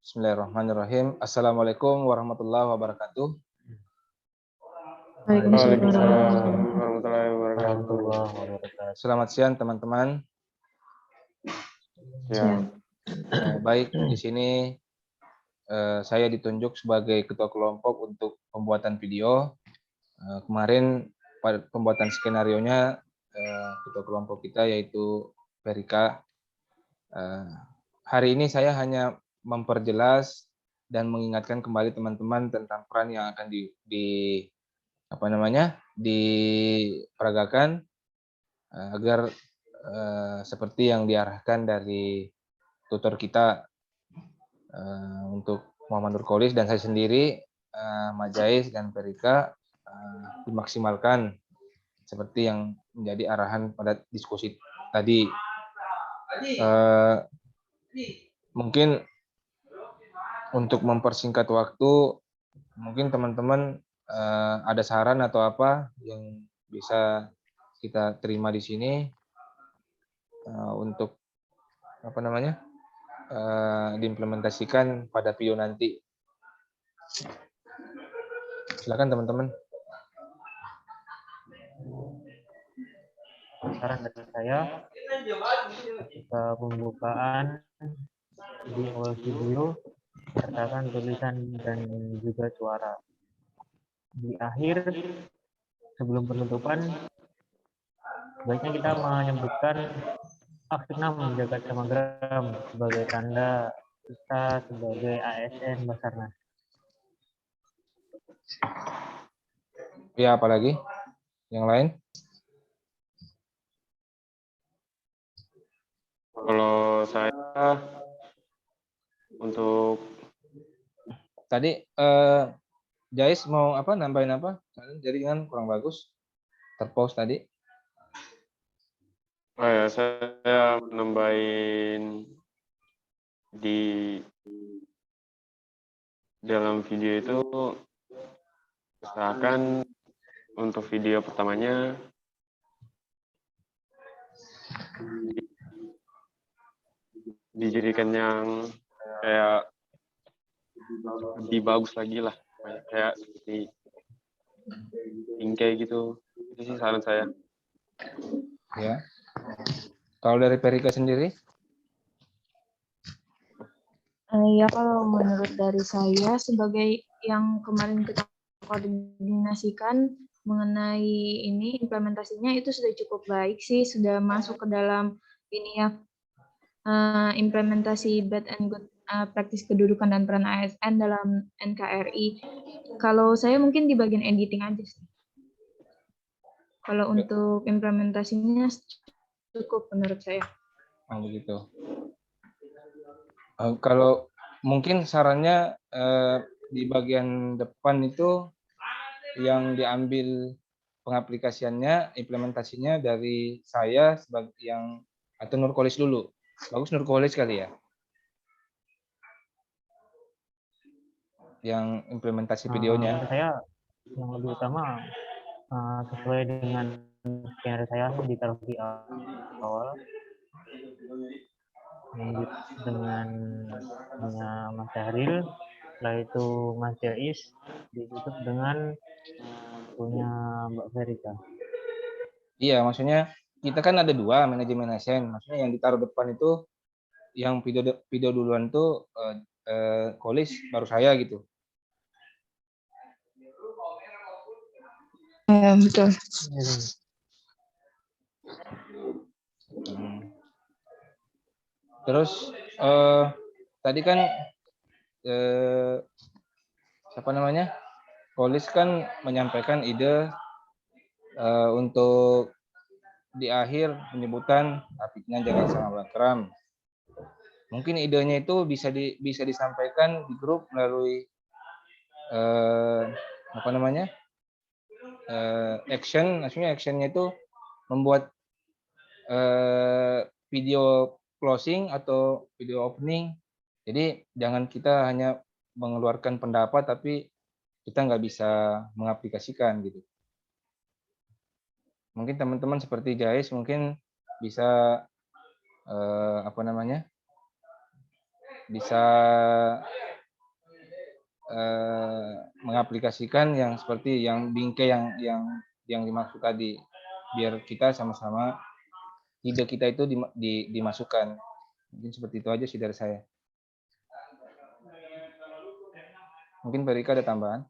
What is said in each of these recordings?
Bismillahirrahmanirrahim. Assalamualaikum warahmatullahi wabarakatuh. Waalaikumsalam warahmatullahi wabarakatuh. Selamat siang teman-teman. Ya, Baik, di sini saya ditunjuk sebagai ketua kelompok untuk pembuatan video. Kemarin pada pembuatan skenarionya ketua kelompok kita yaitu Perika. Hari ini saya hanya memperjelas dan mengingatkan kembali teman-teman tentang peran yang akan diperagakan agar seperti yang diarahkan dari tutor kita untuk Muhammad Nurkolis dan saya sendiri, Majais dan Perika, dimaksimalkan seperti yang menjadi arahan pada diskusi tadi. Mungkin untuk mempersingkat waktu, mungkin teman-teman ada saran atau apa yang bisa kita terima di sini untuk diimplementasikan pada video nanti. Silakan teman-teman. Saran dari saya, ketika pembukaan di awal video, sertakan tulisan dan juga suara. Di akhir, sebelum penutupan, sebaiknya kita menyebutkan aktif menjaga samagram sebagai tanda kita sebagai ASN Basarnas. Ya, apalagi? Yang lain? kalau saya untuk Tadi Jais mau nambahin apa? Jadi kan kurang bagus. Terpause tadi. saya nambahin di dalam video itu usahakan untuk video pertamanya dijadikan yang kayak lebih bagus lagi lah, kayak seperti bingkai gitu. Itu sih saran saya. Ya. Kalau dari Perika sendiri? Ya, kalau menurut dari saya sebagai yang kemarin kita koordinasikan mengenai ini implementasinya itu sudah cukup baik sih, sudah masuk ke dalam ini ya implementasi bad and good praktis kedudukan dan peran ASN dalam NKRI. Kalau saya mungkin di bagian editing aja sih. Kalau untuk implementasinya cukup menurut saya. Begitu. Kalau mungkin sarannya di bagian depan itu yang diambil pengaplikasiannya, implementasinya dari saya sebagai yang atau Nurkolis dulu. Bagus Nurkolis kali ya? Yang implementasi videonya. Menurut saya yang lebih utama sesuai dengan skenario saya ditaruh di awal, lanjut dengan Mas Syahril, setelah itu Mas Jais, ditutup dengan punya Mbak Verika. Iya, maksudnya kita kan ada dua manajemen ASN. Maksudnya yang ditaruh depan itu yang video duluan tuh Kolis baru saya gitu. Ya, betul. Terus tadi kan Kolis kan menyampaikan ide untuk di akhir penyebutan Afikna Jalan Sama Bakram. Mungkin idenya itu bisa disampaikan di grup melalui action, maksudnya actionnya itu membuat video closing atau video opening. Jadi jangan kita hanya mengeluarkan pendapat tapi kita nggak bisa mengaplikasikan gitu. Mungkin teman-teman seperti Jais mungkin bisa bisa mengaplikasikan yang seperti yang bingkai yang dimaksud tadi, biar kita sama-sama ide kita itu dimasukkan. Mungkin seperti itu aja sih dari saya. Mungkin Pak Rika ada tambahan?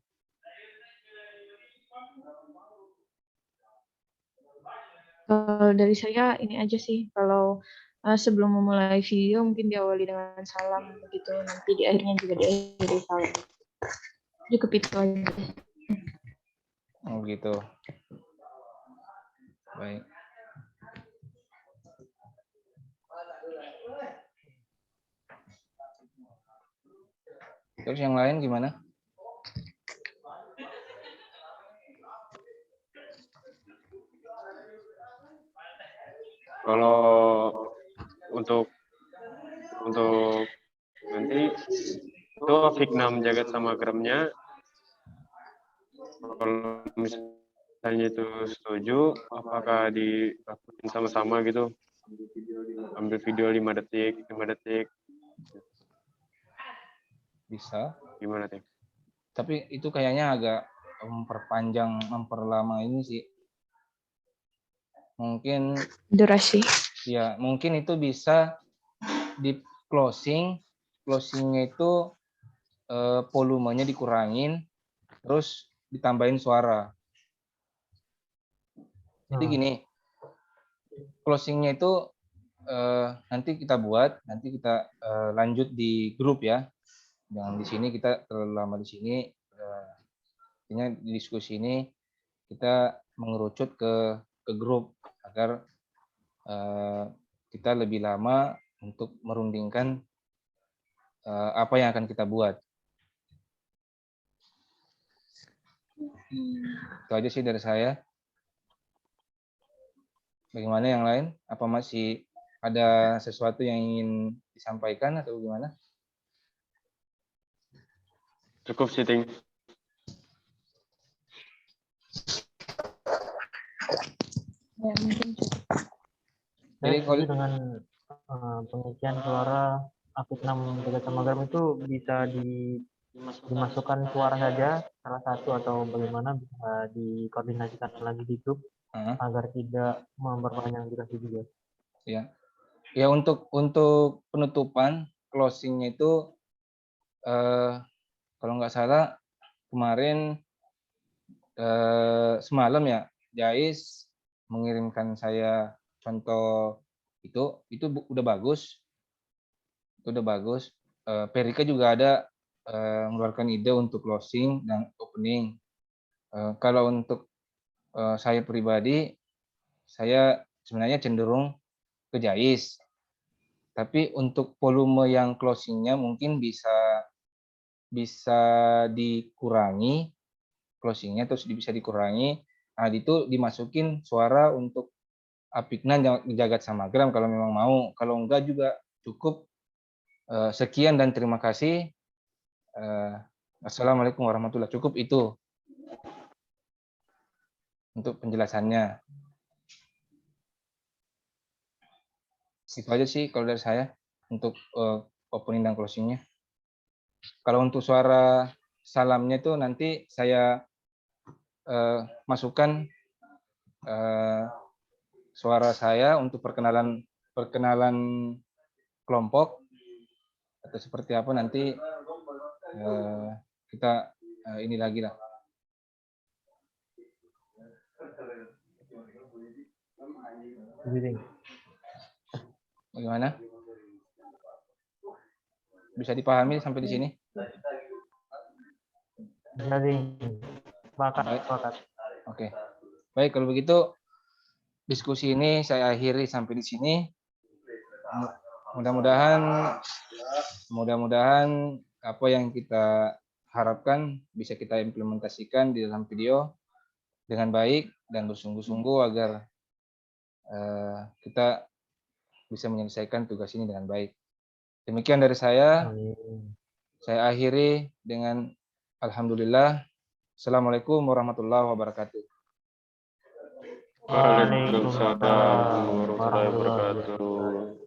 Kalau dari saya ini aja sih, kalau sebelum memulai video mungkin diawali dengan salam begitu, nanti di akhirnya juga diakhiri salam. Cukup itu aja. Oh gitu. Baik. Terus yang lain gimana? Kalau untuk nanti itu Fiknam Jagat sama Gramnya, kalau misalnya itu setuju, apakah dilakukan sama-sama gitu, ambil video 5 detik Bisa. gimana tuh? Tapi itu kayaknya agak memperlama ini sih. Mungkin Durasi. ya, mungkin itu bisa di closingnya itu volumenya dikurangin, terus ditambahin suara. Jadi gini, closingnya itu nanti kita buat, nanti kita lanjut di grup ya. Jangan di sini kita terlalu lama di sini. Artinya di diskusi ini kita mengerucut ke grup agar kita lebih lama untuk merundingkan apa yang akan kita buat. Itu aja sih dari saya. Bagaimana yang lain? Apa masih ada sesuatu yang ingin disampaikan atau gimana? Cukup sih, Ting. Ya, mungkin cukup. Saya Jadi setuju dengan pengisian suara Fiknam Jagat sama Gram itu bisa dimasukkan suara saja salah satu, atau bagaimana bisa dikoordinasikan lagi di grup agar tidak memperpanjang durasi juga. Ya, ya untuk penutupan closingnya itu kalau nggak salah kemarin semalam ya Jais mengirimkan saya contoh itu udah bagus, Perika juga ada mengeluarkan ide untuk closing dan opening. Kalau untuk saya pribadi, saya sebenarnya cenderung ke Jais. Tapi untuk volume yang closingnya mungkin bisa dikurangi, closingnya terus bisa dikurangi. Nah, itu dimasukin suara untuk Fiknam Jagat sama Gram kalau memang mau. Kalau enggak juga cukup. Sekian dan terima kasih. Assalamualaikum warahmatullahi wabarakatuh. Cukup itu untuk penjelasannya. Itu aja sih kalau dari saya untuk opening dan closingnya. Kalau untuk suara salamnya itu nanti saya masukkan suara saya untuk perkenalan kelompok atau seperti apa nanti kita ini lagi lah. Bagaimana? Bisa dipahami sampai di sini? Jadi, sepakat. Oke. Baik, kalau begitu diskusi ini saya akhiri sampai di sini. Mudah-mudahan apa yang kita harapkan bisa kita implementasikan di dalam video dengan baik dan bersungguh-sungguh agar kita bisa menyelesaikan tugas ini dengan baik. Demikian dari saya. Saya akhiri dengan alhamdulillah. Assalamualaikum warahmatullahi wabarakatuh. Waalaikumsalam warahmatullahi wabarakatuh.